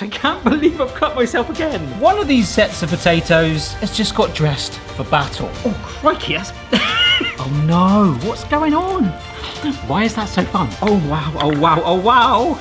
I can't believe I've cut myself again. One of these sets of potatoes has just got dressed for battle. Oh, crikey, that's... Oh no, what's going on? Why is that so fun? Oh wow, oh wow, oh wow.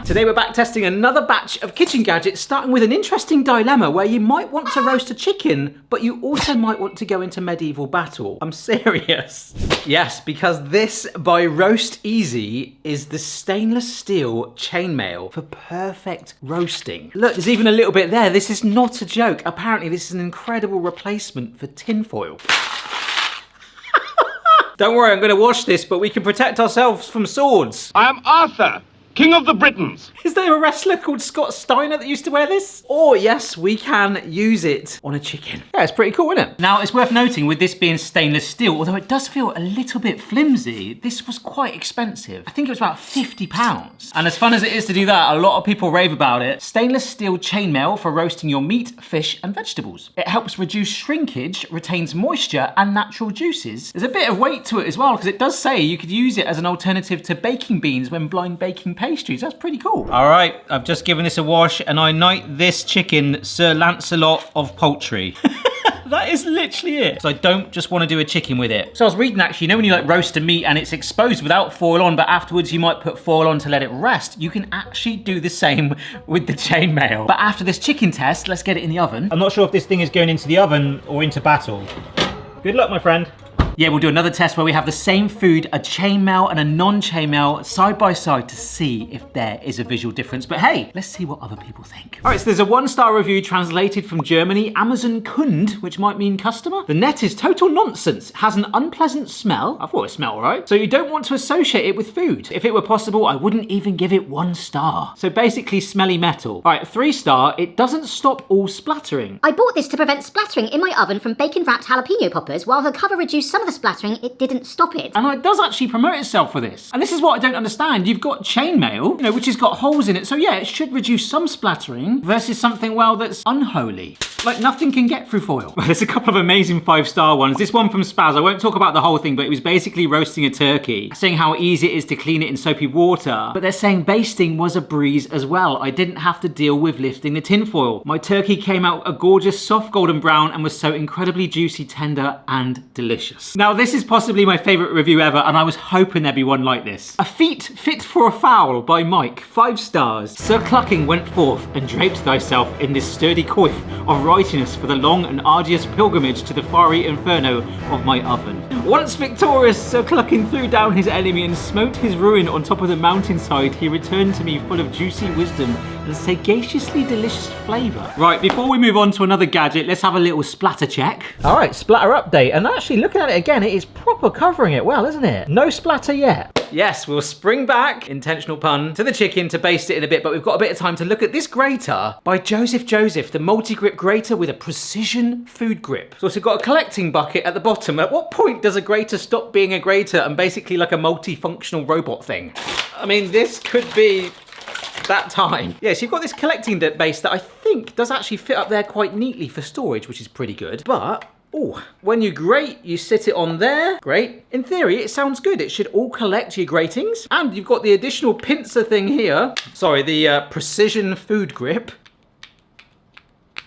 Today we're back testing another batch of kitchen gadgets, starting with an interesting dilemma where you might want to roast a chicken, but you also might want to go into medieval battle. I'm serious. Yes, because this by Roast Easy is the stainless steel chainmail for perfect roasting. Look, there's even a little bit there. This is not a joke. Apparently this is an incredible replacement for tinfoil. Don't worry, I'm going to wash this, but we can protect ourselves from swords. I am Arthur, King of the Britons. Is there a wrestler called Scott Steiner that used to wear this? Or yes, we can use it on a chicken. Yeah, it's pretty cool, isn't it? Now, it's worth noting with this being stainless steel, although it does feel a little bit flimsy, this was quite expensive. I think it was about £50. And as fun as it is to do that, a lot of people rave about it. Stainless steel chainmail for roasting your meat, fish, and vegetables. It helps reduce shrinkage, retains moisture and natural juices. There's a bit of weight to it as well, because it does say you could use it as an alternative to baking beans when blind baking pastries. That's pretty cool. All right, I've just given this a wash and I knight this chicken Sir Lancelot of poultry. That is literally it. So I don't just want to do a chicken with it. So I was reading actually, you know when you like roast a meat and it's exposed without foil on, but afterwards you might put foil on to let it rest, you can actually do the same with the chainmail. But after this chicken test, let's get it in the oven. I'm not sure if this thing is going into the oven or into battle. Good luck, my friend. Yeah, we'll do another test where we have the same food, a chainmail and a non-chainmail, side by side to see if there is a visual difference. But hey, let's see what other people think. All right, so there's a 1-star review translated from Germany, Amazon Kund, which might mean customer. The net is total nonsense. It has an unpleasant smell. I thought it smelled all right. So you don't want to associate it with food. If it were possible, I wouldn't even give it 1 star. So basically smelly metal. All right, 3-star, it doesn't stop all splattering. I bought this to prevent splattering in my oven from bacon-wrapped jalapeno poppers. While the cover reduced some of the splattering, it didn't stop it. And it does actually promote itself for this. And this is what I don't understand. You've got chainmail, you know, which has got holes in it. So yeah, it should reduce some splattering versus something, well, that's unholy. Like nothing can get through foil. Well, there's a couple of amazing 5-star ones. This one from Spaz, I won't talk about the whole thing, but it was basically roasting a turkey, saying how easy it is to clean it in soapy water. But they're saying basting was a breeze as well. I didn't have to deal with lifting the tinfoil. My turkey came out a gorgeous soft golden brown and was so incredibly juicy, tender, and delicious. Now, this is possibly my favorite review ever, and I was hoping there'd be one like this. A feat fit for a fowl by Mike, 5 stars. Sir Clucking went forth and draped thyself in this sturdy coif of rightiness for the long and arduous pilgrimage to the fiery inferno of my oven. Once victorious, Sir Clucking threw down his enemy and smote his ruin on top of the mountainside. He returned to me full of juicy wisdom and sagaciously delicious flavour. Right, before we move on to another gadget, let's have a little splatter check. All right, splatter update. And actually, looking at it again, it is proper covering it well, isn't it? No splatter yet. Yes, we'll spring back, intentional pun, to the chicken to baste it in a bit, but we've got a bit of time to look at this grater by Joseph, the multi-grip grater with a precision food grip. So it's got a collecting bucket at the bottom. At what point does a grater stop being a grater and basically like a multifunctional robot thing? I mean, this could be that time. Yeah, so you've got this collecting base that I think does actually fit up there quite neatly for storage, which is pretty good. But oh, when you grate, you sit it on there. Great. In theory, it sounds good. It should all collect your gratings. And you've got the additional pincer thing here. Sorry, the precision food grip,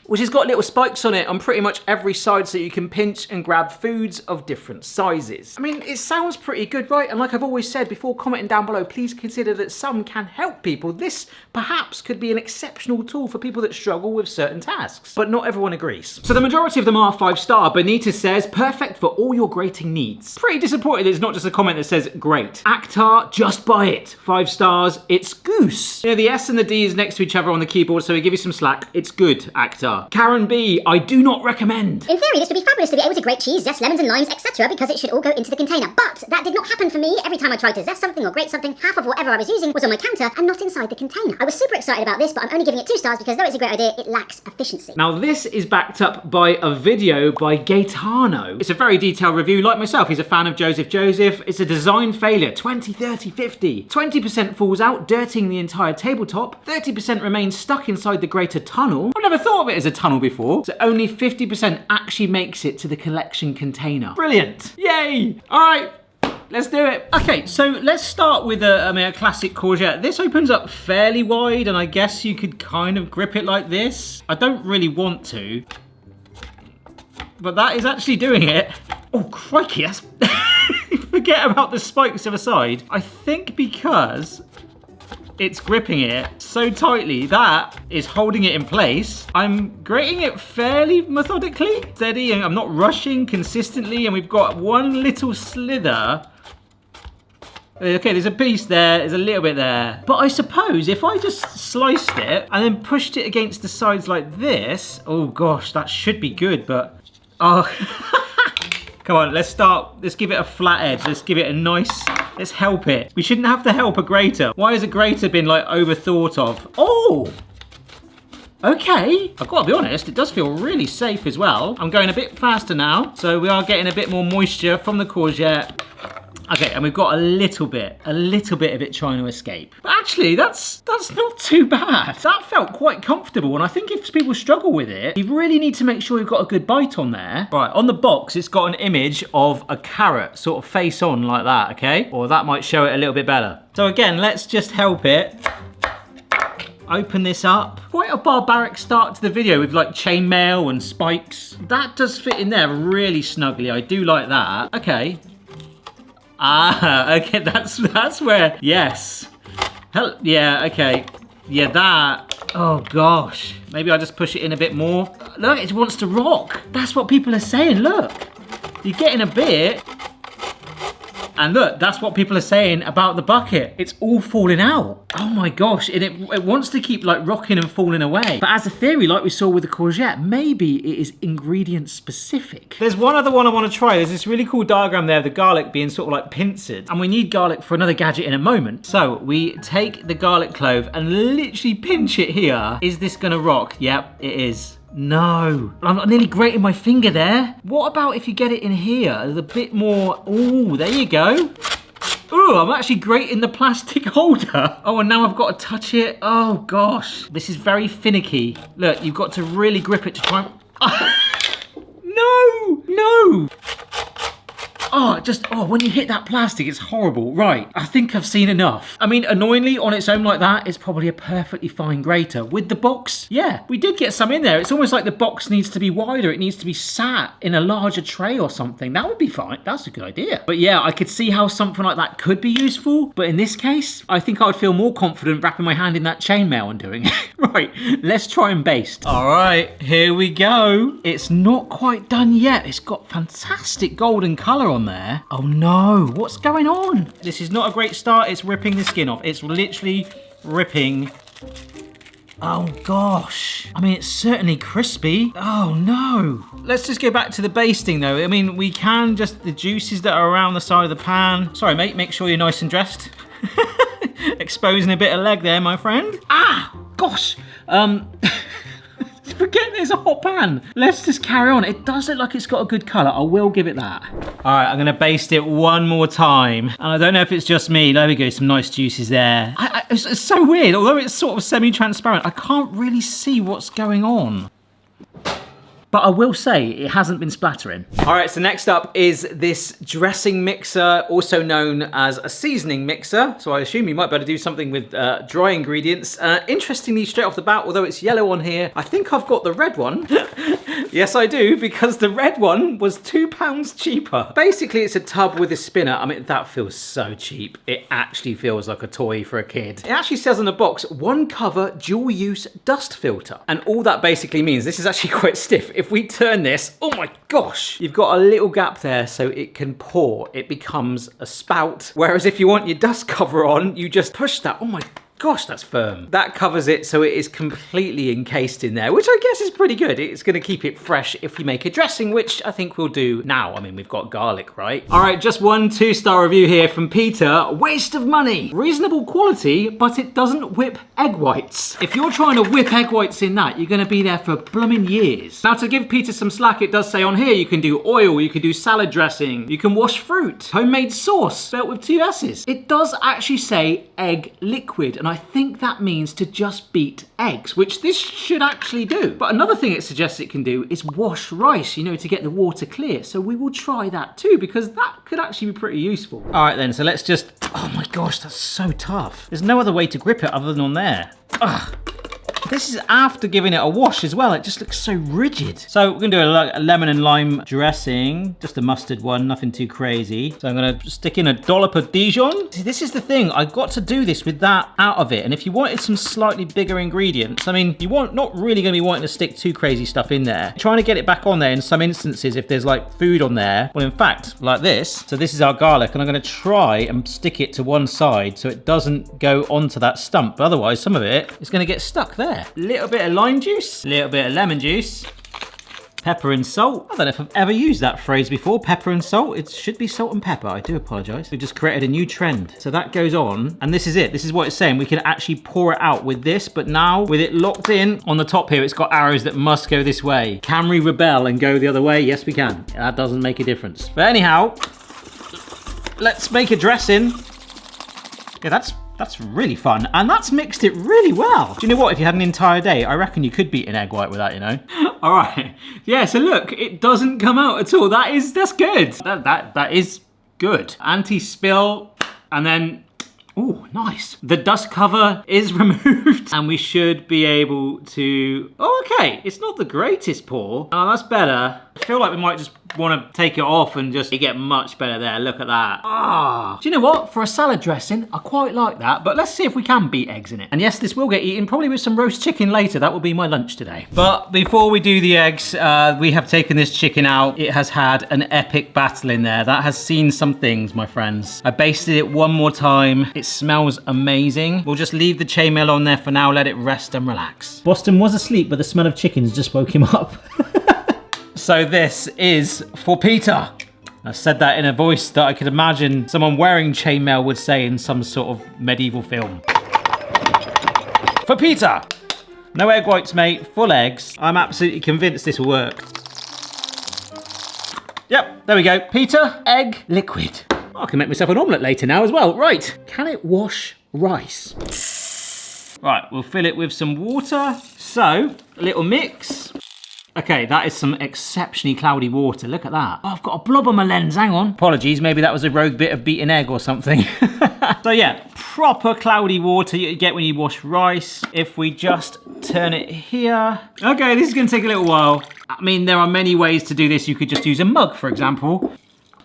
which has got little spikes on it on pretty much every side so you can pinch and grab foods of different sizes. I mean, it sounds pretty good, right? And like I've always said, before commenting down below, please consider that some can help people. This perhaps could be an exceptional tool for people that struggle with certain tasks, but not everyone agrees. So the majority of them are 5-star. Benitez says, perfect for all your grating needs. Pretty disappointed it's not just a comment that says great. Actar, just buy it. 5 stars, it's goose. You know, the S and the D is next to each other on the keyboard, so we give you some slack. It's good, Actar. Karen B, I do not recommend. In theory, this would be fabulous to be able to grate cheese, zest lemons and limes, etc., because it should all go into the container. But that did not happen for me. Every time I tried to zest something or grate something, half of whatever I was using was on my counter and not inside the container. I was super excited about this, but I'm only giving it 2 stars because though it's a great idea, it lacks efficiency. Now this is backed up by a video by Gaetano. It's a very detailed review. Like myself, he's a fan of Joseph. It's a design failure, 20, 30, 50. 20% falls out, dirtying the entire tabletop. 30% remains stuck inside the grater tunnel. I've never thought of it as a tunnel before. So only 50% actually makes it to the collection container. Brilliant. Yay. All right. let's do it. Okay, so let's start with a classic courgette. This opens up fairly wide, and I guess you could kind of grip it like this. I don't really want to, but that is actually doing it. Oh, crikey, that's... Forget about the spikes to the side. I think because it's gripping it so tightly, that is holding it in place. I'm grating it fairly methodically, steady, and I'm not rushing consistently, and we've got one little slither. Okay, there's a piece there, there's a little bit there. But I suppose if I just sliced it and then pushed it against the sides like this, oh gosh, that should be good, but... Oh... Come on, let's give it a flat edge. Let's give it a nice, let's help it. We shouldn't have to help a grater. Why has a grater been like overthought of? Oh, okay. I've got to be honest, it does feel really safe as well. I'm going a bit faster now, so we are getting a bit more moisture from the courgette. Okay, and we've got a little bit of it trying to escape. But actually, that's not too bad. That felt quite comfortable, and I think if people struggle with it, you really need to make sure you've got a good bite on there. Right, on the box, it's got an image of a carrot, sort of face on like that, okay? Or that might show it a little bit better. So again, let's just help it. Open this up. Quite a barbaric start to the video with like chainmail and spikes. That does fit in there really snugly. I do like that. Okay. Ah, okay, that's where, yes. Hell, yeah, okay. Yeah, that, oh gosh. Maybe I'll just push it in a bit more. Look, it wants to rock. That's what people are saying, look. You're getting a bit. And look, that's what people are saying about the bucket. It's all falling out. Oh my gosh, and it wants to keep like rocking and falling away. But as a theory, like we saw with the courgette, maybe it is ingredient specific. There's one other one I want to try. There's this really cool diagram there of the garlic being sort of like pincered. And we need garlic for another gadget in a moment. So we take the garlic clove and literally pinch it here. Is this gonna rock? Yep, it is. No, I'm nearly grating my finger there. What about if you get it in here? There's a bit more, oh, there you go. Oh, I'm actually grating the plastic holder. Oh, and now I've got to touch it. Oh gosh, this is very finicky. Look, you've got to really grip it to try and... No. Oh, when you hit that plastic, it's horrible. Right, I think I've seen enough. I mean, annoyingly, on its own like that, it's probably a perfectly fine grater. With the box, yeah, we did get some in there. It's almost like the box needs to be wider. It needs to be sat in a larger tray or something. That would be fine. That's a good idea. But yeah, I could see how something like that could be useful. But in this case, I think I would feel more confident wrapping my hand in that chainmail and doing it. Right, let's try and baste. All right, here we go. It's not quite done yet. It's got fantastic golden color on there. Oh no, what's going on? This is not a great start. It's ripping the skin off. It's literally ripping. Oh gosh. I mean, it's certainly crispy. Oh no. Let's just go back to the basting though. I mean, we can just, the juices that are around the side of the pan. Sorry mate, make sure you're nice and dressed. Exposing a bit of leg there, my friend. Ah, gosh. Forget there's a hot pan. Let's just carry on. It does look like it's got a good color. I will give it that. All right, I'm gonna baste it one more time. And I don't know if it's just me. There we go, some nice juices there. It's so weird. Although it's sort of semi-transparent, I can't really see what's going on. But I will say it hasn't been splattering. All right, so next up is this dressing mixer, also known as a seasoning mixer. So I assume you might be able to do something with dry ingredients. Interestingly, straight off the bat, although it's yellow on here, I think I've got the red one. Yes, I do, because the red one was £2 cheaper. Basically, it's a tub with a spinner. I mean, that feels so cheap. It actually feels like a toy for a kid. It actually says on the box, 1 cover dual use dust filter. And all that basically means, this is actually quite stiff. If we turn this, oh my gosh, you've got a little gap there so it can pour. It becomes a spout. Whereas if you want your dust cover on, you just push that. Oh my gosh, that's firm. That covers it so it is completely encased in there, which I guess is pretty good. It's gonna keep it fresh if we make a dressing, which I think we'll do now. I mean, we've got garlic, right? All right, just one 2-star review here from Peter. Waste of money. Reasonable quality, but it doesn't whip egg whites. If you're trying to whip egg whites in that, you're gonna be there for blooming years. Now, to give Peter some slack, it does say on here, you can do oil, you can do salad dressing, you can wash fruit, homemade sauce, spelled with 2 S's. It does actually say egg liquid, and And I think that means to just beat eggs, which this should actually do. But another thing it suggests it can do is wash rice, you know, to get the water clear. So we will try that too, because that could actually be pretty useful. All right then, so let's just, oh my gosh, that's so tough. There's no other way to grip it other than on there. Ugh. This is after giving it a wash as well. It just looks so rigid. So we're gonna do a lemon and lime dressing, just a mustard one, nothing too crazy. So I'm gonna stick in a dollop of Dijon. See, this is the thing. I've got to do this with that out of it. And if you wanted some slightly bigger ingredients, I mean, you want not really gonna be wanting to stick too crazy stuff in there. Trying to get it back on there in some instances if there's like food on there. Well, in fact, like this. So this is our garlic, and I'm gonna try and stick it to one side so it doesn't go onto that stump. But otherwise, some of it is gonna get stuck there. Little bit of lime juice, little bit of lemon juice, pepper and salt. I don't know if I've ever used that phrase before, pepper and salt. It should be salt and pepper, I do apologise. We just created a new trend. So that goes on, and this is it. This is what it's saying. We can actually pour it out with this, but now with it locked in on the top here, it's got arrows that must go this way. Can we rebel and go the other way? Yes, we can. That doesn't make a difference. But anyhow, let's make a dressing. Yeah, that's really fun, and that's mixed it really well. Do you know what? If you had an entire day, I reckon you could beat an egg white with that, you know? All right. Yeah, so look, it doesn't come out at all. That's good. That is good. Anti-spill, and then, oh, nice. The dust cover is removed, and we should be able to, oh, okay. It's not the greatest pour. Oh, that's better. I feel like we might just want to take it off and just get much better there. Look at that. Ah. Do you know what? For a salad dressing, I quite like that, but let's see if we can beat eggs in it. And yes, this will get eaten, probably with some roast chicken later. That will be my lunch today. But before we do the eggs, we have taken this chicken out. It has had an epic battle in there. That has seen some things, my friends. I basted it one more time. It smells amazing. We'll just leave the chainmail on there for now, let it rest and relax. Boston was asleep, but the smell of chickens just woke him up. So this is for Peter. I said that in a voice that I could imagine someone wearing chainmail would say in some sort of medieval film. For Peter! No egg whites, mate, full eggs. I'm absolutely convinced this will work. Yep, there we go. Peter, egg, liquid. I can make myself an omelette later now as well. Right, can it wash rice? Right, we'll fill it with some water. So, a little mix. Okay, that is some exceptionally cloudy water. Look at that. Oh, I've got a blob on my lens. Hang on. Apologies, maybe that was a rogue bit of beaten egg or something. So yeah, proper cloudy water you get when you wash rice. If we just turn it here. Okay, this is gonna take a little while. I mean, there are many ways to do this. You could just use a mug, for example.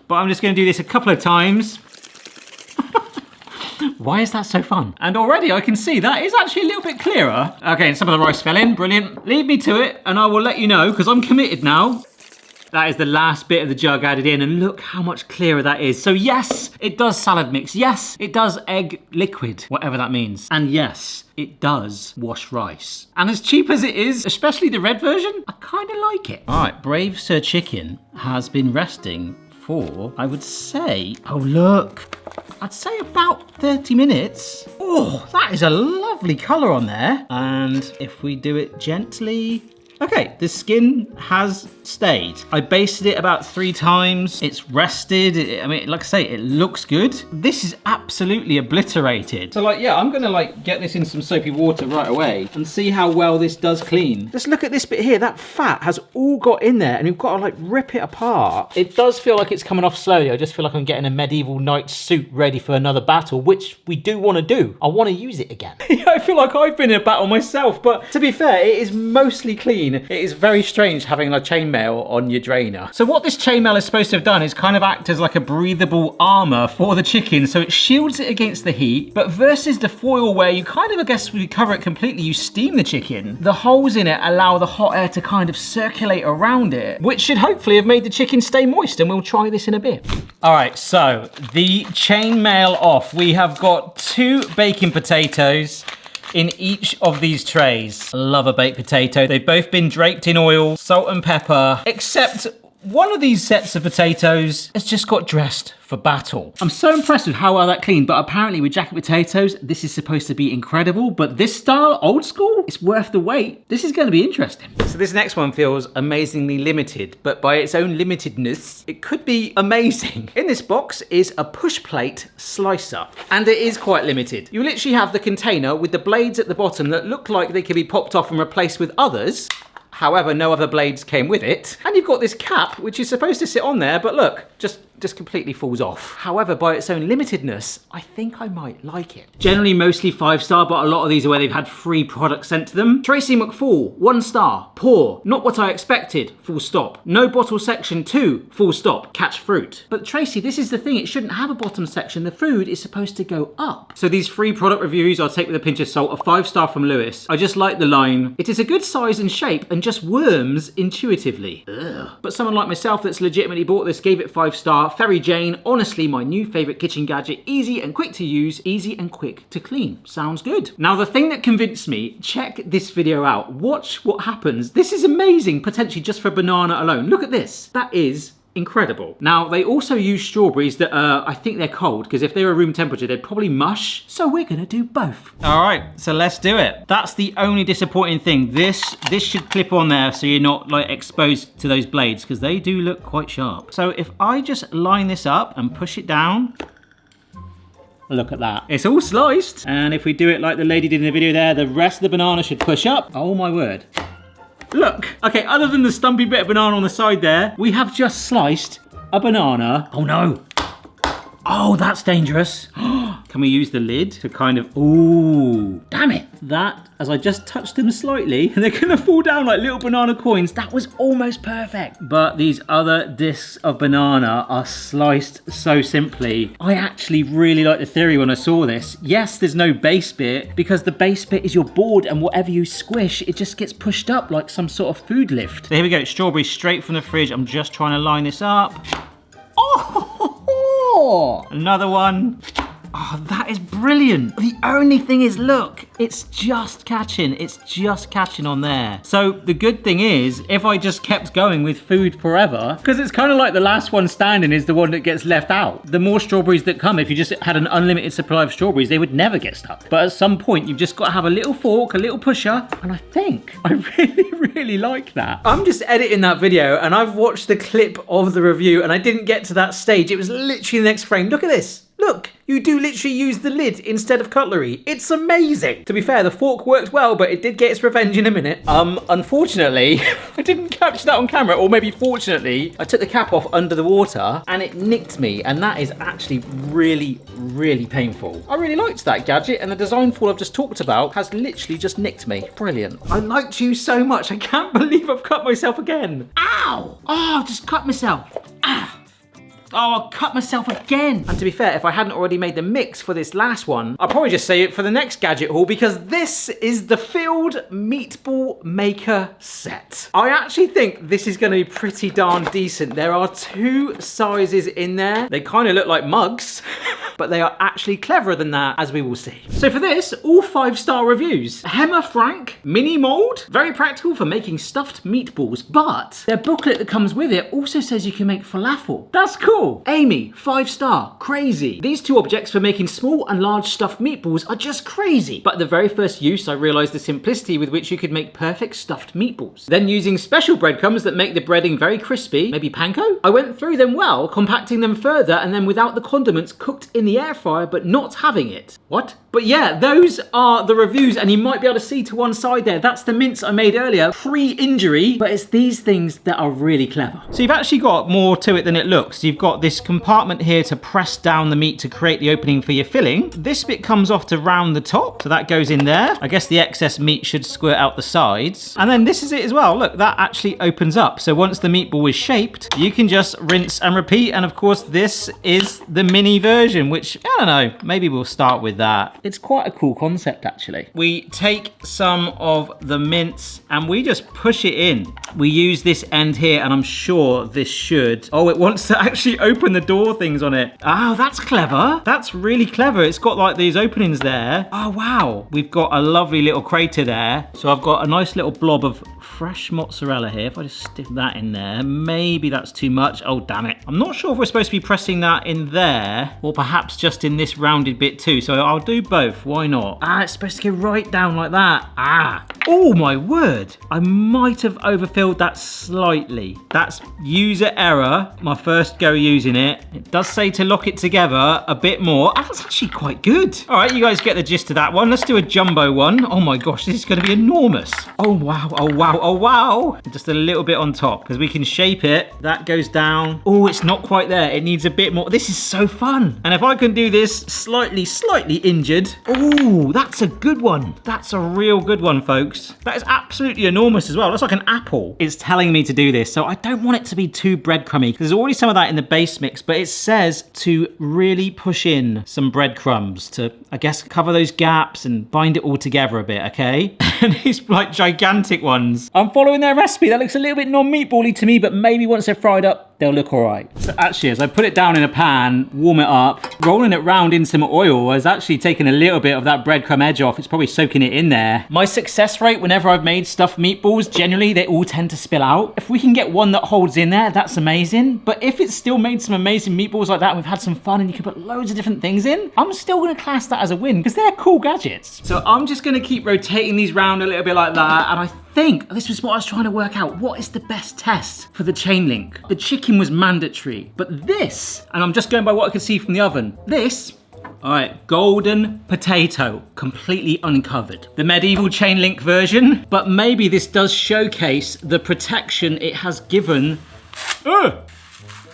But I'm just gonna do this a couple of times. Why is that so fun? And already I can see that is actually a little bit clearer. Okay, and some of the rice fell in, brilliant. Leave me to it and I will let you know, because I'm committed now. That is the last bit of the jug added in, and look how much clearer that is. So yes, it does salad mix. Yes, it does egg liquid, whatever that means. And yes, it does wash rice. And as cheap as it is, especially the red version, I kind of like it. All right, Brave Sir Chicken has been resting for, I would say, oh look, I'd say about 30 minutes. Oh, that is a lovely colour on there. And if we do it gently, okay, the skin has stayed. I basted it about 3 times. It's rested. I mean, like I say, it looks good. This is absolutely obliterated. So like, yeah, I'm gonna like get this in some soapy water right away and see how well this does clean. Just look at this bit here. That fat has all got in there and you've got to like rip it apart. It does feel like it's coming off slowly. I just feel like I'm getting a medieval knight suit ready for another battle, which we do want to do. I want to use it again. Yeah, I feel like I've been in a battle myself, but to be fair, it is mostly clean. It is very strange having a chainmail on your drainer. So what this chainmail is supposed to have done is kind of act as like a breathable armor for the chicken, so it shields it against the heat, but versus the foil where you kind of, I guess, when you cover it completely, you steam the chicken, the holes in it allow the hot air to kind of circulate around it, which should hopefully have made the chicken stay moist, and we'll try this in a bit. All right, so the chainmail off. We have got 2 baking potatoes in each of these trays. Love a baked potato. They've both been draped in oil, salt and pepper, except One of these sets of potatoes has just got dressed for battle. I'm so impressed with how well that cleaned, but apparently with jacket potatoes, this is supposed to be incredible, but this style, old school, it's worth the wait. This is going to be interesting. So this next one feels amazingly limited, but by its own limitedness, it could be amazing. In this box is a push plate slicer, and it is quite limited. You literally have the container with the blades at the bottom that look like they could be popped off and replaced with others. However, no other blades came with it. And you've got this cap, which is supposed to sit on there, but look, just completely falls off. However, by its own limitedness, I think I might like it. Generally, mostly 5-star, but a lot of these are where they've had free products sent to them. Tracy McFall, 1 star, poor, not what I expected, full stop. No bottle section 2, full stop, catch fruit. But Tracy, this is the thing, it shouldn't have a bottom section. The food is supposed to go up. So these free product reviews I'll take with a pinch of salt. A 5-star from Lewis. I just like the line. It is a good size and shape and just worms intuitively. Ugh. But someone like myself that's legitimately bought this gave it 5-star. Ferry Jane, honestly my new favourite kitchen gadget, easy and quick to use, easy and quick to clean. Sounds good. Now the thing that convinced me, check this video out, watch what happens. This is amazing, potentially just for banana alone. Look at this, that is incredible. Now they also use strawberries that I think they're cold, because if they were room temperature they'd probably mush, so we're gonna do both. All right, so let's do it. That's the only disappointing thing. This should clip on there so you're not like exposed to those blades, because they do look quite sharp. So if I just line this up and push it down, look at that. It's all sliced. And if we do it like the lady did in the video there, the rest of the banana should push up. Oh my word. Look, okay, other than the stumpy bit of banana on the side there, we have just sliced a banana. Oh no. Oh, that's dangerous. Can we use the lid to kind of, ooh, damn it. That, as I just touched them slightly, and they're gonna fall down like little banana coins. That was almost perfect. But these other discs of banana are sliced so simply. I actually really liked the theory when I saw this. Yes, there's no base bit, because the base bit is your board, and whatever you squish, it just gets pushed up like some sort of food lift. So here we go, strawberries straight from the fridge. I'm just trying to line this up. Oh, another one. Oh, that is brilliant. The only thing is, look, it's just catching on there. So the good thing is, if I just kept going with food forever, because it's kind of like the last one standing is the one that gets left out. The more strawberries that come, if you just had an unlimited supply of strawberries, they would never get stuck. But at some point, you've just got to have a little fork, a little pusher, and I think I really like that. I'm just editing that video, and I've watched the clip of the review, and I didn't get to that stage. It was literally the next frame. Look at this. Look, you do literally use the lid instead of cutlery. It's amazing. To be fair, the fork worked well, but it did get its revenge in a minute. Unfortunately, I didn't capture that on camera, or maybe fortunately, I took the cap off under the water and it nicked me, and that is actually really painful. I really liked that gadget, and the design flaw I've just talked about has literally just nicked me. Brilliant. I liked you so much. I can't believe I've cut myself again. Ow! Oh, I just cut myself. Ah! Oh, I cut myself again. And to be fair, if I hadn't already made the mix for this last one, I'll probably just save it for the next gadget haul, because this is the Field Meatball Maker set. I actually think this is gonna be pretty darn decent. There are 2 sizes in there. They kind of look like mugs, but they are actually cleverer than that, as we will see. So for this, all 5-star reviews. Hemmer Frank, mini mold, very practical for making stuffed meatballs, but their booklet that comes with it also says you can make falafel. That's cool. Amy, 5-star, crazy. These 2 objects for making small and large stuffed meatballs are just crazy. But at the very first use, I realized the simplicity with which you could make perfect stuffed meatballs. Then using special breadcrumbs that make the breading very crispy, maybe panko? I went through them well, compacting them further, and then without the condiments cooked in the air fryer, but not having it. What? But yeah, those are the reviews, and you might be able to see to one side there, that's the mince I made earlier, pre-injury, but it's these things that are really clever. So you've actually got more to it than it looks. You've got this compartment here to press down the meat to create the opening for your filling. This bit comes off to round the top, so that goes in there. I guess the excess meat should squirt out the sides. And then this is it as well. Look, that actually opens up. So once the meatball is shaped, you can just rinse and repeat. And of course, this is the mini version, which, I don't know, maybe we'll start with that. It's quite a cool concept, actually. We take some of the mince and we just push it in. We use this end here, and I'm sure this should... Oh, it wants to actually open the door things on it. Oh, that's clever. That's really clever. It's got like these openings there. Oh, wow. We've got a lovely little crater there. So I've got a nice little blob of fresh mozzarella here. If I just stick that in there, maybe that's too much. Oh, damn it. I'm not sure if we're supposed to be pressing that in there or perhaps just in this rounded bit too. So I'll do both. Why not? Ah, it's supposed to go right down like that. Ah. Oh, my word. I might have overfilled that slightly. That's user error. My first go using it. It does say to lock it together a bit more. That's actually quite good. All right, you guys get the gist of that one. Let's do a jumbo one. Oh my gosh, this is going to be enormous. Oh, wow. Oh, wow. Oh, wow. Just a little bit on top because we can shape it. That goes down. Oh, it's not quite there. It needs a bit more. This is so fun. And if I can do this slightly injured. Oh, that's a good one. That's a real good one, folks. That is absolutely enormous as well. That's like an apple. It's telling me to do this, so I don't want it to be too breadcrumby because there's already some of that in the base mix, but it says to really push in some breadcrumbs to, I guess, cover those gaps and bind it all together a bit, okay? And these like gigantic ones. I'm following their recipe. That looks a little bit non-meatball-y to me, but maybe once they're fried up, they'll look all right. So actually, as I put it down in a pan, warm it up, rolling it round in some oil has actually taken a little bit of that breadcrumb edge off. It's probably soaking it in there. My success rate whenever I've made stuffed meatballs, generally they all tend to spill out. If we can get one that holds in there, that's amazing. But if it's still made some amazing meatballs like that, and we've had some fun and you can put loads of different things in, I'm still gonna class that as a win because they're cool gadgets. So I'm just gonna keep rotating these round a little bit like that, and I think this was what I was trying to work out. What is the best test for the chain link? The chicken was mandatory, but this, and I'm just going by what I could see from the oven, this, all right, golden potato, completely uncovered. The medieval chain link version, but maybe this does showcase the protection it has given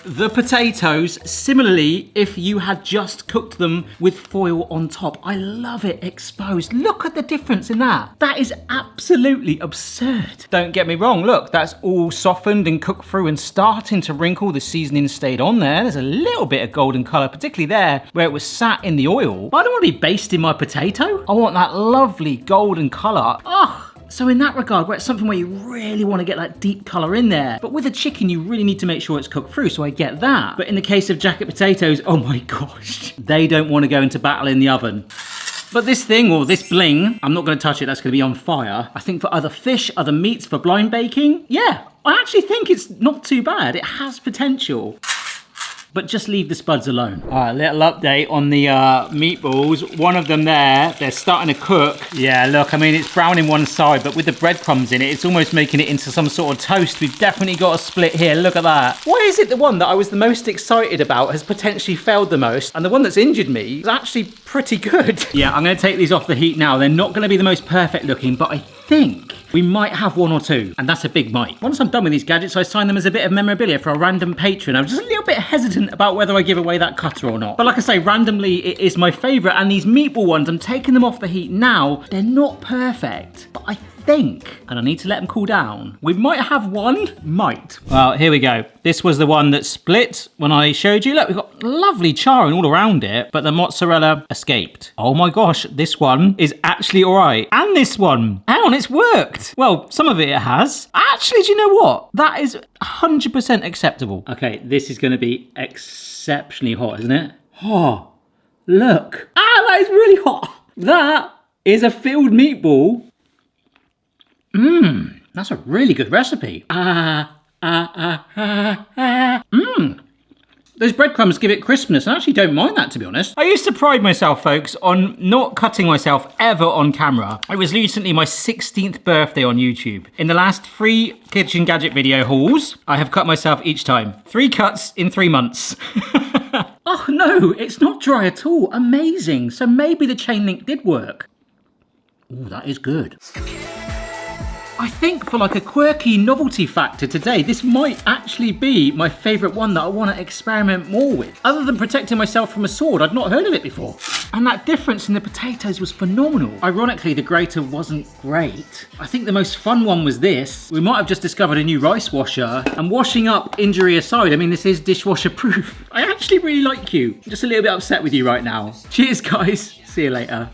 the potatoes. Similarly, if you had just cooked them with foil on top. I love it exposed. Look at the difference in that. That is absolutely absurd. Don't get me wrong, look, that's all softened and cooked through and starting to wrinkle. The seasoning stayed on there. There's a little bit of golden color, particularly there where it was sat in the oil. But I don't want to be basting my potato. I want that lovely golden color. Ugh. So in that regard, where it's something where you really want to get that deep colour in there, but with a chicken, you really need to make sure it's cooked through, so I get that. But in the case of jacket potatoes, oh my gosh, they don't want to go into battle in the oven. But this thing, or this bling, I'm not going to touch it, that's going to be on fire. I think for other fish, other meats, for blind baking, yeah, I actually think it's not too bad. It has potential. But just leave the spuds alone. All right, little update on the meatballs. One of them there, they're starting to cook. Yeah, look, I mean, it's browning one side, but with the breadcrumbs in it, it's almost making it into some sort of toast. We've definitely got a split here, look at that. Why is it the one that I was the most excited about has potentially failed the most, and the one that's injured me is actually pretty good? Yeah, I'm gonna take these off the heat now. They're not gonna be the most perfect looking, but I think we might have one or two, and that's a big might. Once I'm done with these gadgets, I sign them as a bit of memorabilia for a random patron. I'm just a little bit hesitant about whether I give away that cutter or not. But like I say, randomly, it is my favorite, and these meatball ones, I'm taking them off the heat now. They're not perfect, but I think, and I need to let them cool down, we might have one. Might. Well, here we go. This was the one that split when I showed you. Look, we've got lovely charring all around it, but the mozzarella escaped. Oh my gosh, this one is actually all right. And this one, hang on, it's worked. Well, some of it has. Actually, do you know what? That is 100% acceptable. Okay, this is going to be exceptionally hot, isn't it? Oh, look. Ah, that is really hot. That is a filled meatball. That's a really good recipe. Those breadcrumbs give it crispness, and I actually don't mind that, to be honest. I used to pride myself, folks, on not cutting myself ever on camera. It was recently my 16th birthday on YouTube. In the last 3 kitchen gadget video hauls, I have cut myself each time. 3 cuts in 3 months. Oh no, it's not dry at all. Amazing. So maybe the chain link did work. Oh, that is good. I think for like a quirky novelty factor today, this might actually be my favourite one that I want to experiment more with. Other than protecting myself from a sword, I'd not heard of it before. And that difference in the potatoes was phenomenal. Ironically, the grater wasn't great. I think the most fun one was this. We might have just discovered a new rice washer. And washing up, injury aside, I mean, this is dishwasher proof. I actually really like you. I'm just a little bit upset with you right now. Cheers, guys. See you later.